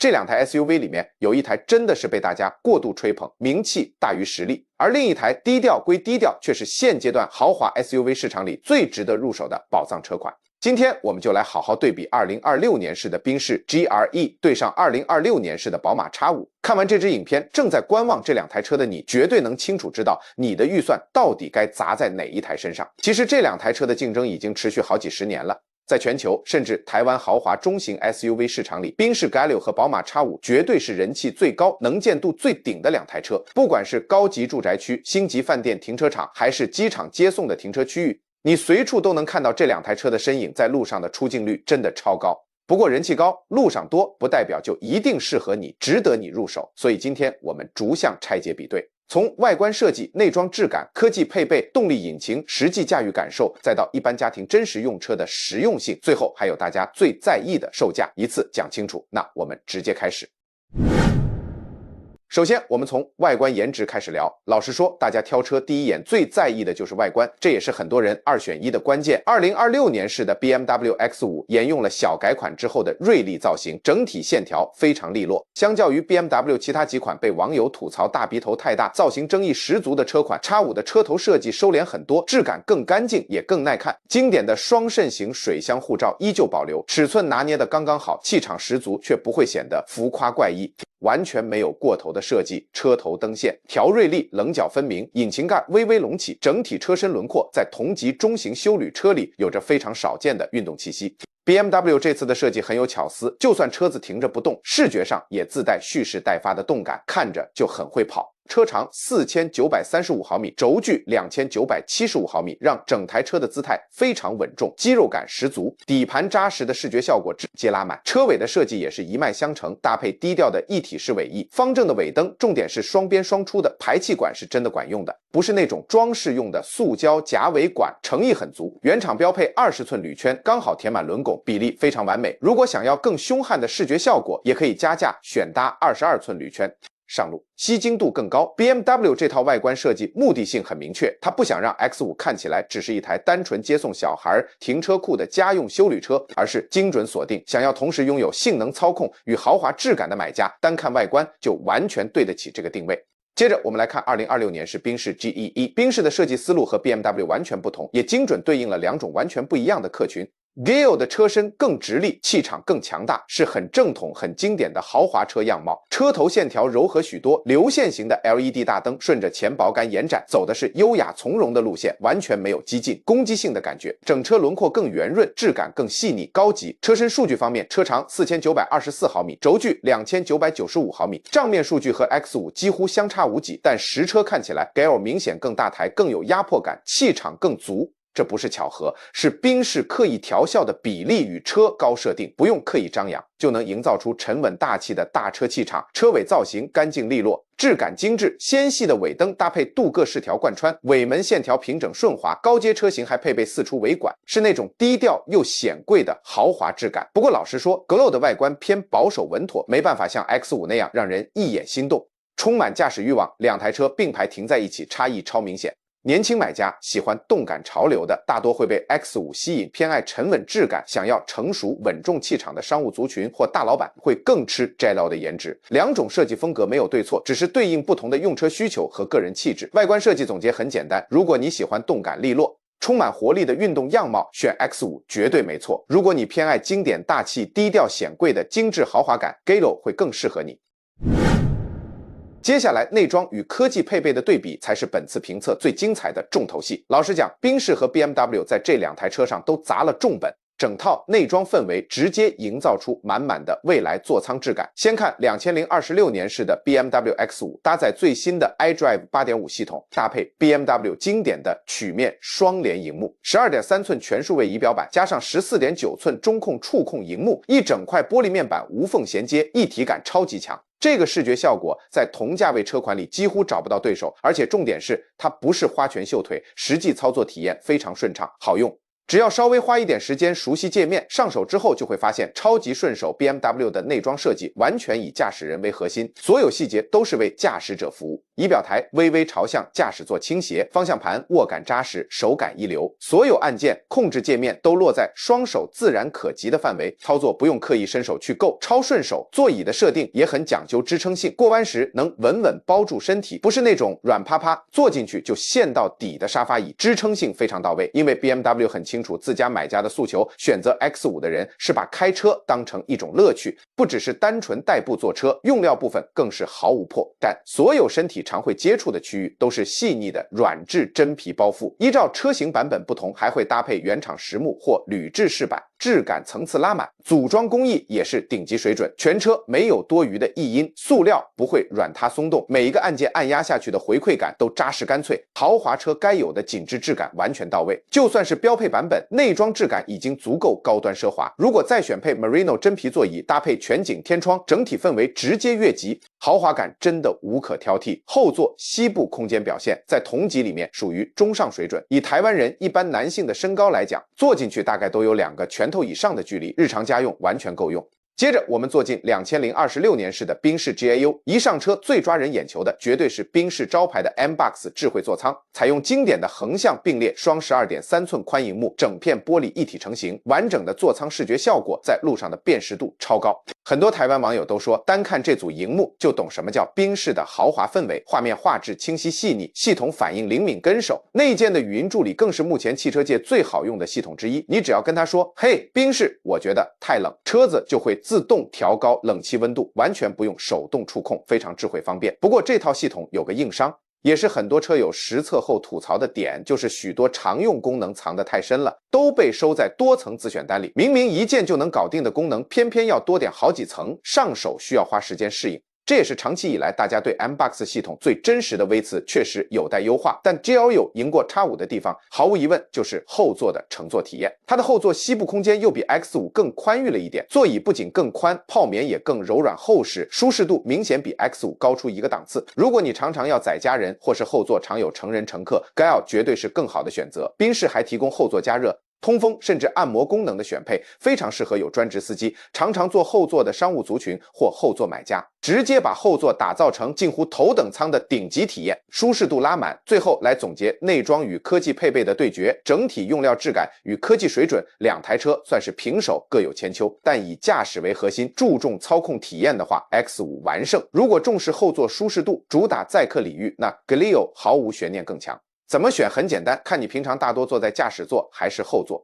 这两台 SUV 里面有一台真的是被大家过度吹捧，名气大于实力，而另一台低调归低调，却是现阶段豪华 SUV 市场里最值得入手的宝藏车款。今天我们就来好好对比2026年式的宾士 GRE 对上2026年式的宝马 X5。看完这支影片，正在观望这两台车的你，绝对能清楚知道你的预算到底该砸在哪一台身上。其实这两台车的竞争已经持续好几十年了。在全球甚至台湾豪华中型 SUV 市场里，宾士 Galio 和宝马 X5 绝对是人气最高、能见度最顶的两台车。不管是高级住宅区、星级饭店停车场，还是机场接送的停车区域，你随处都能看到这两台车的身影，在路上的出镜率真的超高。不过人气高，路上多，不代表就一定适合你，值得你入手。所以今天我们逐项拆解比对。从外观设计、内装质感、科技配备、动力引擎、实际驾驭感受，再到一般家庭真实用车的实用性，最后还有大家最在意的售价，一次讲清楚。那我们直接开始。首先我们从外观颜值开始聊。老实说，大家挑车第一眼最在意的就是外观，这也是很多人二选一的关键。2026年式的 BMW X5 沿用了小改款之后的锐利造型，整体线条非常利落。相较于 BMW 其他几款被网友吐槽大鼻头太大、造型争议十足的车款， X5 的车头设计收敛很多，质感更干净也更耐看。经典的双肾型水箱护罩依旧保留，尺寸拿捏的刚刚好，气场十足，却不会显得浮夸怪异。完全没有过头的设计，车头灯线条锐利，棱角分明，引擎盖微微隆起，整体车身轮廓在同级中型休旅车里有着非常少见的运动气息。BMW 这次的设计很有巧思，就算车子停着不动，视觉上也自带蓄势待发的动感，看着就很会跑。车长4935毫米，轴距2975毫米，让整台车的姿态非常稳重，肌肉感十足。底盘扎实的视觉效果直接拉满。车尾的设计也是一脉相承，搭配低调的一体式尾翼，方正的尾灯，重点是双边双出的排气管是真的管用的，不是那种装饰用的塑胶夹尾管，诚意很足。原厂标配20寸铝圈，刚好填满轮拱，比例非常完美。如果想要更凶悍的视觉效果，也可以加价选搭22寸铝圈。上路吸睛度更高。 BMW 这套外观设计目的性很明确，它不想让 X5 看起来只是一台单纯接送小孩停车库的家用休旅车，而是精准锁定想要同时拥有性能操控与豪华质感的买家，单看外观就完全对得起这个定位。接着我们来看2026年式宾士 GE1。 宾士的设计思路和 BMW 完全不同，也精准对应了两种完全不一样的客群。Galio 的车身更直立，气场更强大，是很正统很经典的豪华车样貌。车头线条柔和许多，流线型的 LED 大灯顺着前保杆延展，走的是优雅从容的路线，完全没有激进攻击性的感觉。整车轮廓更圆润，质感更细腻高级。车身数据方面，车长4924毫米，轴距2995毫米，账面数据和 X5 几乎相差无几，但实车看起来 Galio 明显更大台，更有压迫感，气场更足。这不是巧合，是宾士刻意调校的比例与车高设定，不用刻意张扬，就能营造出沉稳大气的大车气场。车尾造型干净利落，质感精致，纤细的尾灯搭配镀铬饰条贯穿，尾门线条平整顺滑。高阶车型还配备4出尾管，是那种低调又显贵的豪华质感。不过老实说， Galio 的外观偏保守稳妥，没办法像 X5 那样让人一眼心动。充满驾驶欲望，两台车并排停在一起，差异超明显。年轻买家喜欢动感潮流的，大多会被 X5 吸引，偏爱沉稳质感，想要成熟稳重气场的商务族群或大老板会更吃 Galio 的颜值。两种设计风格没有对错，只是对应不同的用车需求和个人气质。外观设计总结很简单，如果你喜欢动感利落、充满活力的运动样貌，选 X5 绝对没错。如果你偏爱经典大气、低调显贵的精致豪华感， Galio 会更适合你。接下来内装与科技配备的对比才是本次评测最精彩的重头戏。老实讲，宾士和 BMW 在这两台车上都砸了重本，整套内装氛围直接营造出满满的未来座舱质感。先看2026年式的 BMW X5， 搭载最新的 iDrive 8.5 系统，搭配 BMW 经典的曲面双联萤幕， 12.3 寸全数位仪表板加上 14.9 寸中控触控萤幕，一整块玻璃面板无缝衔接，一体感超级强。这个视觉效果在同价位车款里几乎找不到对手，而且重点是它不是花拳绣腿，实际操作体验非常顺畅好用。只要稍微花一点时间熟悉界面，上手之后就会发现超级顺手。BMW 的内装设计完全以驾驶人为核心，所有细节都是为驾驶者服务。仪表台微微朝向驾驶座倾斜，方向盘握感扎实，手感一流。所有按键、控制界面都落在双手自然可及的范围，操作不用刻意伸手去够，超顺手。座椅的设定也很讲究支撑性，过弯时能稳稳包住身体，不是那种软趴趴坐进去就陷到底的沙发椅，支撑性非常到位。因为 BMW 很清楚自家买家的诉求，选择 X5 的人是把开车当成一种乐趣，不只是单纯代步坐车，用料部分更是毫无破绽。所有身体常会接触的区域都是细腻的软质真皮包覆，依照车型版本不同，还会搭配原厂实木或铝制饰板，质感层次拉满，组装工艺也是顶级水准，全车没有多余的异音，塑料不会软塌松动，每一个按键按压下去的回馈感都扎实干脆，豪华车该有的紧致质感完全到位。就算是标配版本，内装质感已经足够高端奢华，如果再选配 Merino 真皮座椅，搭配全景天窗，整体氛围直接越级，豪华感真的无可挑剔。后座膝部空间表现在同级里面属于中上水准，以台湾人一般男性的身高来讲，坐进去大概都有2个拳头以上的距离，日常家用完全够用。接着我们坐进2026年式的宾士 GAU， 一上车最抓人眼球的绝对是宾士招牌的 M-Box 智慧座舱，采用经典的横向并列双12.3寸宽银幕，整片玻璃一体成型，完整的座舱视觉效果在路上的辨识度超高。很多台湾网友都说，单看这组荧幕就懂什么叫宾士的豪华氛围，画面画质清晰细腻，系统反应灵敏跟手，内建的语音助理更是目前汽车界最好用的系统之一。你只要跟他说嘿宾士，我觉得太冷，车子就会自动调高冷气温度，完全不用手动触控，非常智慧方便。不过这套系统有个硬伤，也是很多车友实测后吐槽的点，就是许多常用功能藏得太深了，都被收在多层自选单里，明明一键就能搞定的功能，偏偏要多点好几层，上手需要花时间适应。这也是长期以来大家对 M-Box 系统最真实的微词，确实有待优化。但 GL 赢过 X5 的地方，毫无疑问就是后座的乘坐体验。它的后座膝部空间又比 X5 更宽裕了一点，座椅不仅更宽，泡棉也更柔软厚实，舒适度明显比 X5 高出一个档次。如果你常常要载家人，或是后座常有成人乘客，GL 绝对是更好的选择。宾士还提供后座加热、通风甚至按摩功能的选配，非常适合有专职司机、常常坐后座的商务族群或后座买家，直接把后座打造成近乎头等舱的顶级体验，舒适度拉满。最后来总结内装与科技配备的对决，整体用料质感与科技水准，两台车算是平手，各有千秋。但以驾驶为核心，注重操控体验的话， X5 完胜。如果重视后座舒适度，主打载客礼遇，那 Clio 毫无悬念更强。怎么选很简单，看你平常大多坐在驾驶座还是后座。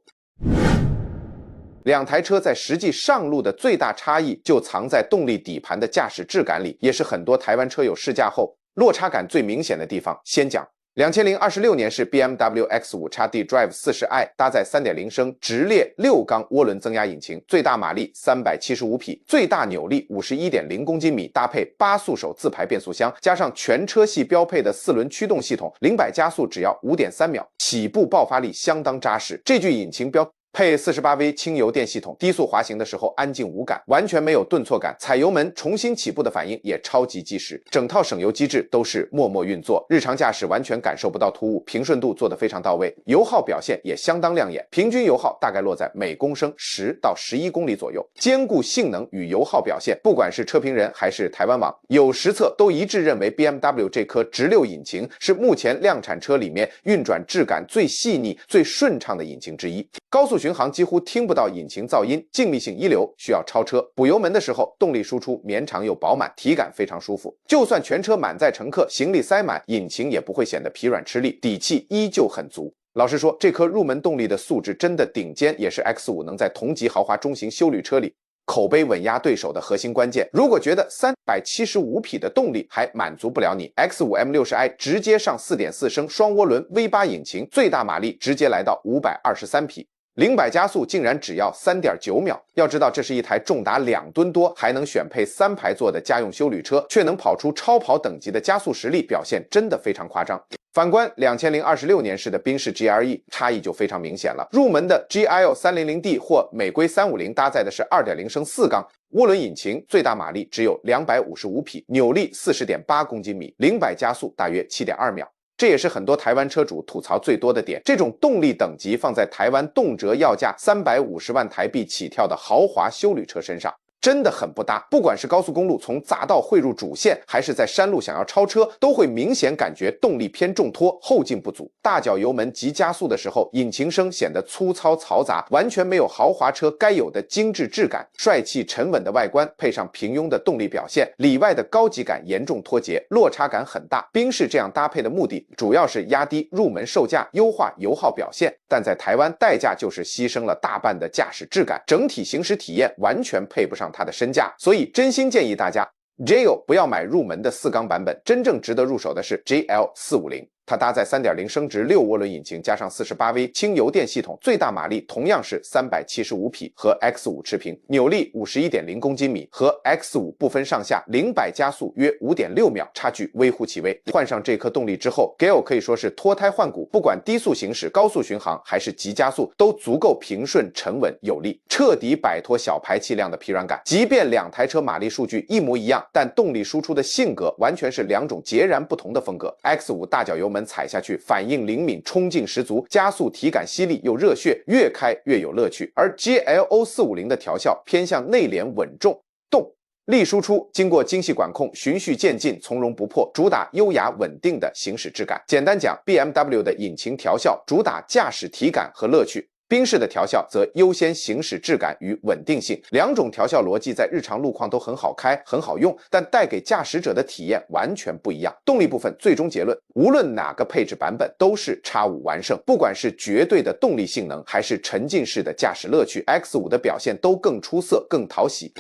两台车在实际上路的最大差异就藏在动力底盘的驾驶质感里，也是很多台湾车友试驾后落差感最明显的地方。先讲2026年是 BMW X5 XD Drive 40i， 搭载 3.0 升直列6缸涡轮增压引擎，最大马力375匹，最大扭力 51.0公斤米，搭配8速手自排变速箱，加上全车系标配的4轮驱动系统，0-100加速只要 5.3 秒，起步爆发力相当扎实。这具引擎标配 48V 轻油电系统，低速滑行的时候安静无感，完全没有顿挫感，踩油门重新起步的反应也超级及时，整套省油机制都是默默运作，日常驾驶完全感受不到突兀，平顺度做得非常到位，油耗表现也相当亮眼，平均油耗大概落在每公升10到11公里左右。兼顾性能与油耗表现，不管是车评人还是台湾网有实测都一致认为 BMW 这颗直六引擎是目前量产车里面运转质感最细腻最顺畅的引擎之一，高速巡航几乎听不到引擎噪音，静谧性一流，需要超车。补油门的时候，动力输出绵长又饱满，体感非常舒服。就算全车满载乘客，行李塞满，引擎也不会显得疲软吃力，底气依旧很足。老实说，这颗入门动力的素质真的顶尖，也是 X5 能在同级豪华中型休旅车里口碑稳压对手的核心关键。如果觉得375匹的动力还满足不了你， X5 M60i 直接上 4.4 升双涡轮 V8 引擎，最大马力直接来到523匹，0-100加速竟然只要 3.9 秒。要知道这是一台重达2吨多，还能选配3排座的家用休旅车，却能跑出超跑等级的加速实力，表现真的非常夸张。反观2026年式的宾士 GLE， 差异就非常明显了。入门的 GL 300D 或美规350搭载的是 2.0 升4缸涡轮引擎，最大马力只有255匹，扭力 40.8公斤米，0-100加速大约 7.2 秒。这也是很多台湾车主吐槽最多的点。这种动力等级放在台湾动辄要价350万台币起跳的豪华休旅车身上，真的很不搭。不管是高速公路从匝道汇入主线，还是在山路想要超车，都会明显感觉动力偏重拖，后劲不足。大脚油门急加速的时候，引擎声显得粗糙嘈杂，完全没有豪华车该有的精致质感。帅气沉稳的外观配上平庸的动力表现，里外的高级感严重脱节，落差感很大。宾士这样搭配的目的主要是压低入门售价，优化油耗表现，但在台湾代价就是牺牲了大半的驾驶质感，整体行驶体验完全配不上它的身价。所以真心建议大家 GL 不要买入门的4缸版本，真正值得入手的是 GL450。它搭载 3.0 升值6涡轮引擎加上 48V 轻油电系统，最大马力同样是375匹，和 X5 持平，扭力 51.0公斤米，和 X5 不分上下，0-100加速约 5.6秒，差距微乎其微。换上这颗动力之后 GL 可以说是脱胎换骨，不管低速行驶、高速巡航还是急加速，都足够平顺沉稳有力，彻底摆脱小排气量的疲软感。即便两台车马力数据一模一样，但动力输出的性格完全是两种截然不同的风格。 X5 大脚油门踩下去反应灵敏，冲劲十足，加速体感犀利又热血，越开越有乐趣。而 GLO450 的调校偏向内敛稳重，动力输出经过精细管控，循序渐进，从容不迫，主打优雅稳定的行驶质感。简单讲， BMW 的引擎调校主打驾驶体感和乐趣，宾士的调校则优先行驶质感与稳定性。两种调校逻辑在日常路况都很好开很好用，但带给驾驶者的体验完全不一样。动力部分最终结论，无论哪个配置版本都是 X5 完胜，不管是绝对的动力性能还是沉浸式的驾驶乐趣， X5 的表现都更出色更讨喜。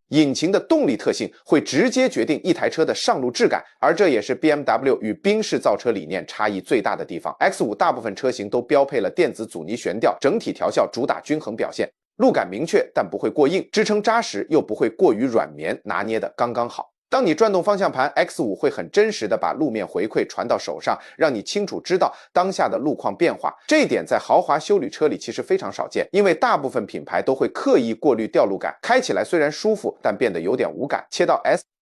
引擎的动力特性会直接决定一台车的上路质感，而这也是 BMW 与宾士造车理念差异最大的地方。X5 大部分车型都标配了电子阻尼悬吊，整体调校主打均衡表现，路感明确但不会过硬，支撑扎实又不会过于软绵，拿捏的刚刚好。当你转动方向盘， X5 会很真实的把路面回馈传到手上，让你清楚知道当下的路况变化。这一点在豪华休旅车里其实非常少见，因为大部分品牌都会刻意过滤掉路感，开起来虽然舒服，但变得有点无感。切到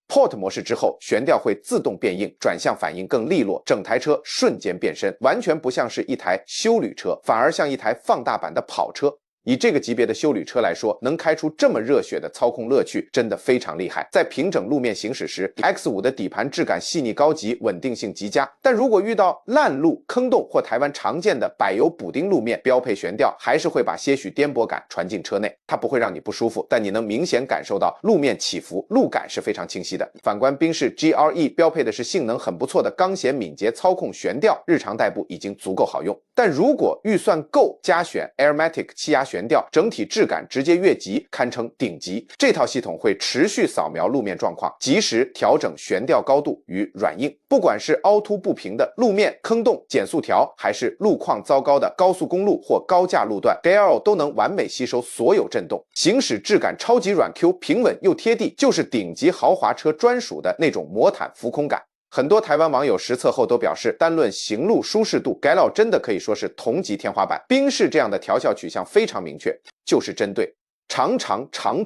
Sport 模式之后，悬吊会自动变硬，转向反应更利落，整台车瞬间变身，完全不像是一台休旅车，反而像一台放大版的跑车。以这个级别的休旅车来说，能开出这么热血的操控乐趣，真的非常厉害。在平整路面行驶时， X5 的底盘质感细腻高级，稳定性极佳。但如果遇到烂路、坑洞或台湾常见的柏油补丁路面，标配悬吊还是会把些许颠簸感传进车内。它不会让你不舒服，但你能明显感受到路面起伏，路感是非常清晰的。反观宾士 GLE 标配的是性能很不错的刚显敏捷操控悬吊，日常代步已经足够好用。但如果预算够，加选 Airmatic 气压悬吊，整体质感直接越级，堪称顶级。这套系统会持续扫描路面状况，及时调整悬吊高度与软硬。不管是凹凸不平的路面、坑洞、减速条，还是路况糟糕的高速公路或高架路段， GL 都能完美吸收所有震动，行驶质感超级软 Q， 平稳又贴地，就是顶级豪华车专属的那种魔毯浮空感。很多台湾网友实测后都表示，单论行路舒适度，GL真的可以说是同级天花板。宾士这样的调校取向非常明确，就是针对长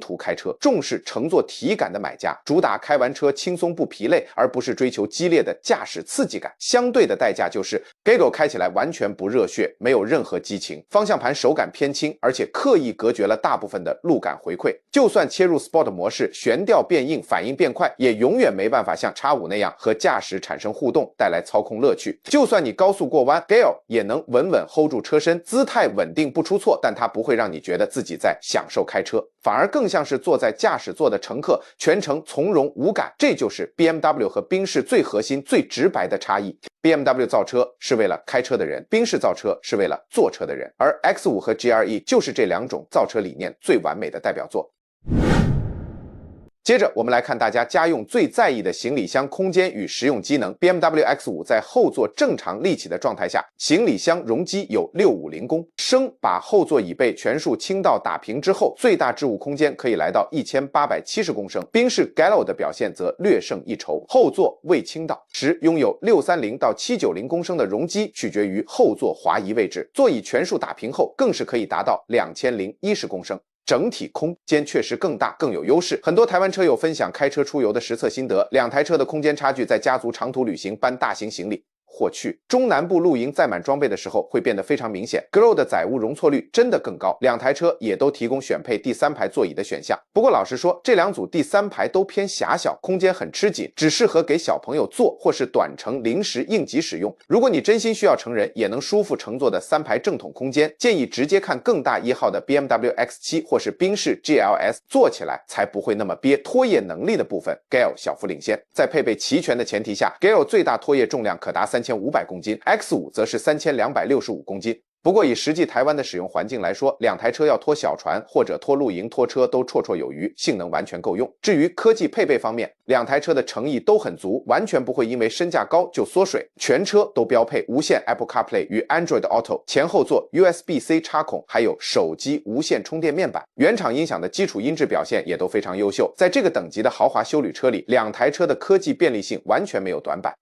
途开车、重视乘坐体感的买家，主打开完车轻松不疲累，而不是追求激烈的驾驶刺激感。相对的代价就是 GL 开起来完全不热血，没有任何激情，方向盘手感偏轻，而且刻意隔绝了大部分的路感回馈。就算切入 Sport 模式，悬吊变硬，反应变快，也永远没办法像 X5 那样和驾驶产生互动，带来操控乐趣。就算你高速过弯， GL 也能稳稳 hold 住车身，姿态稳定不出错，但它不会让你觉得自己在享受开车，反而更像是坐在驾驶座的乘客，全程从容无感。这就是 BMW 和宾士最核心最直白的差异。 BMW 造车是为了开车的人，宾士造车是为了坐车的人，而 X5 和 GLE 就是这两种造车理念最完美的代表作。接着我们来看大家家用最在意的行李箱空间与实用机能。 BMW X5 在后座正常立起的状态下，行李箱容积有650公升，把后座椅背全数倾倒打平之后，最大置物空间可以来到1870公升。宾士 GL 的表现则略胜一筹，后座未倾倒时拥有630到790公升的容积，取决于后座滑移位置。座椅全数打平后，更是可以达到2010公升。整体空间确实更大更有优势。很多台湾车友分享开车出游的实测心得，两台车的空间差距在家族长途旅行搬大型行李或去中南部露营载满装备的时候会变得非常明显。Grow 的载物容错率真的更高，两台车也都提供选配第三排座椅的选项。不过老实说，这两组第三排都偏狭小，空间很吃紧，只适合给小朋友坐或是短程临时应急使用。如果你真心需要成人也能舒服乘坐的三排正统空间，建议直接看更大一号的 BMW X7 或是宾士 GLS， 坐起来才不会那么憋。拖曳能力的部分 Gale 小幅领先，在配备齐全的前提下， Gale 最大拖曳重量可达3500公斤， X5 则是3265公斤。不过以实际台湾的使用环境来说，两台车要拖小船或者拖露营拖车都绰绰有余，性能完全够用。至于科技配备方面，两台车的诚意都很足，完全不会因为身价高就缩水。全车都标配无线 Apple CarPlay 与 Android Auto， 前后座 USB-C 插孔，还有手机无线充电面板。原厂音响的基础音质表现也都非常优秀。在这个等级的豪华休旅车里，两台车的科技便利性完全没有短板。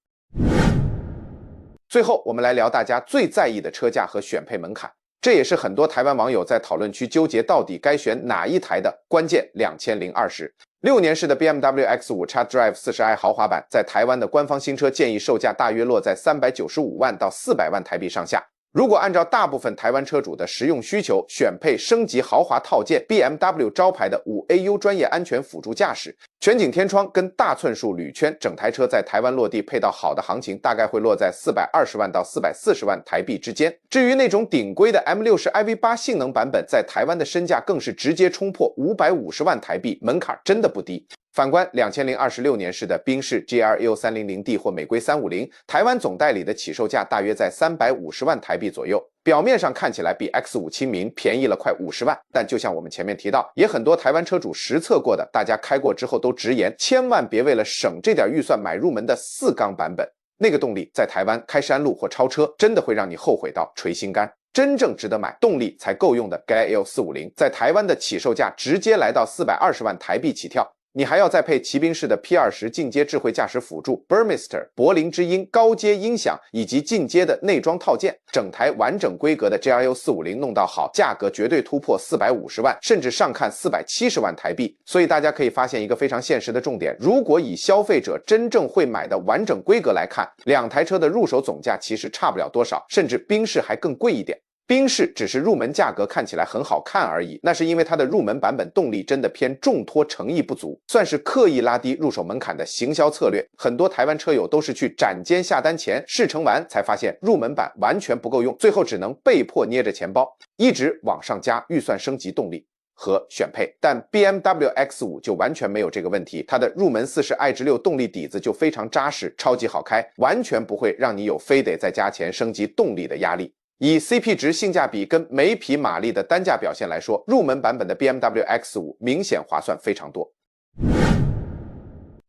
最后我们来聊大家最在意的车价和选配门槛，这也是很多台湾网友在讨论区纠结到底该选哪一台的关键2020。6年式的 BMW X5 xDrive 40i 豪华版在台湾的官方新车建议售价大约落在395万到400万台币上下。如果按照大部分台湾车主的实用需求，选配升级豪华套件 BMW 招牌的 5AU 专业安全辅助驾驶、全景天窗跟大寸数铝圈，整台车在台湾落地配到好的行情大概会落在420万到440万台币之间。至于那种顶规的 M60 iV8 性能版本，在台湾的身价更是直接冲破550万台币，门槛真的不低。反观2026年式的宾士 GR16300D 或美规350，台湾总代理的起售价大约在350万台币左右。表面上看起来比 X5 亲民，便宜了快50万，但就像我们前面提到，也很多台湾车主实测过的，大家开过之后都直言，千万别为了省这点预算买入门的4缸版本，那个动力在台湾开山路或超车真的会让你后悔到捶心肝。真正值得买、动力才够用的 GL450， 在台湾的起售价直接来到420万台币起跳。你还要再配骑宾士的 P20 进阶智慧驾驶辅助 Burmester 柏林之音高阶音响以及进阶的内装套件，整台完整规格的 GL450 弄到好，价格绝对突破450万，甚至上看470万台币。所以大家可以发现一个非常现实的重点，如果以消费者真正会买的完整规格来看，两台车的入手总价其实差不了多少，甚至宾士还更贵一点。宾士只是入门价格看起来很好看而已，那是因为它的入门版本动力真的偏重拖，诚意不足，算是刻意拉低入手门槛的行销策略。很多台湾车友都是去展间下单前试乘完才发现入门版完全不够用，最后只能被迫捏着钱包一直往上加预算升级动力和选配。但 BMW X5 就完全没有这个问题，它的入门40i 之6动力底子就非常扎实，超级好开，完全不会让你有非得再加钱升级动力的压力。以 CP 值、性价比跟每匹马力的单价表现来说，入门版本的 BMW X5 明显划算非常多。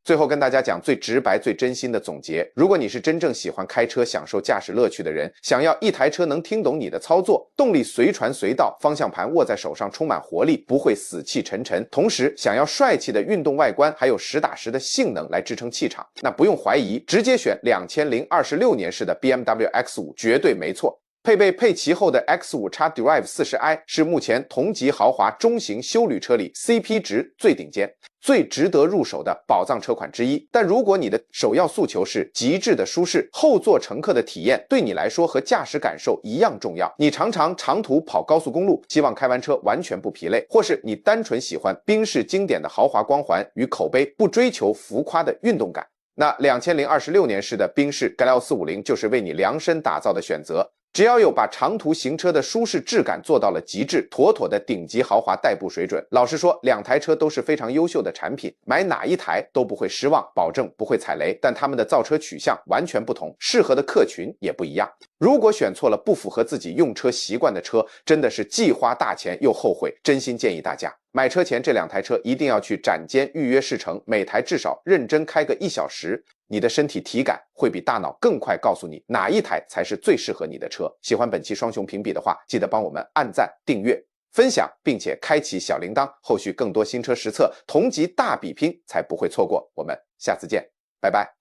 最后跟大家讲最直白最真心的总结，如果你是真正喜欢开车享受驾驶乐趣的人，想要一台车能听懂你的操作，动力随传随到，方向盘握在手上充满活力，不会死气沉沉，同时想要帅气的运动外观还有实打实的性能来支撑气场，那不用怀疑，直接选2026年式的 BMW X5 绝对没错。配备配齐后的 X5 xDrive 40i 是目前同级豪华中型休旅车里 CP 值最顶尖、最值得入手的宝藏车款之一。但如果你的首要诉求是极致的舒适，后座乘客的体验对你来说和驾驶感受一样重要，你常长途跑高速公路，希望开完车完全不疲累，或是你单纯喜欢宾士经典的豪华光环与口碑，不追求浮夸的运动感，那2026年式的宾士 GL450 就是为你量身打造的选择。只要有把长途行车的舒适质感做到了极致，妥妥的顶级豪华代步水准。老实说，两台车都是非常优秀的产品，买哪一台都不会失望，保证不会踩雷。但他们的造车取向完全不同，适合的客群也不一样。如果选错了不符合自己用车习惯的车，真的是既花大钱又后悔。真心建议大家买车前这两台车一定要去展间预约试乘，每台至少认真开个1小时，你的身体体感会比大脑更快告诉你哪一台才是最适合你的车。喜欢本期双雄评比的话，记得帮我们按赞、订阅、分享，并且开启小铃铛，后续更多新车实测、同级大比拼才不会错过。我们下次见，拜拜。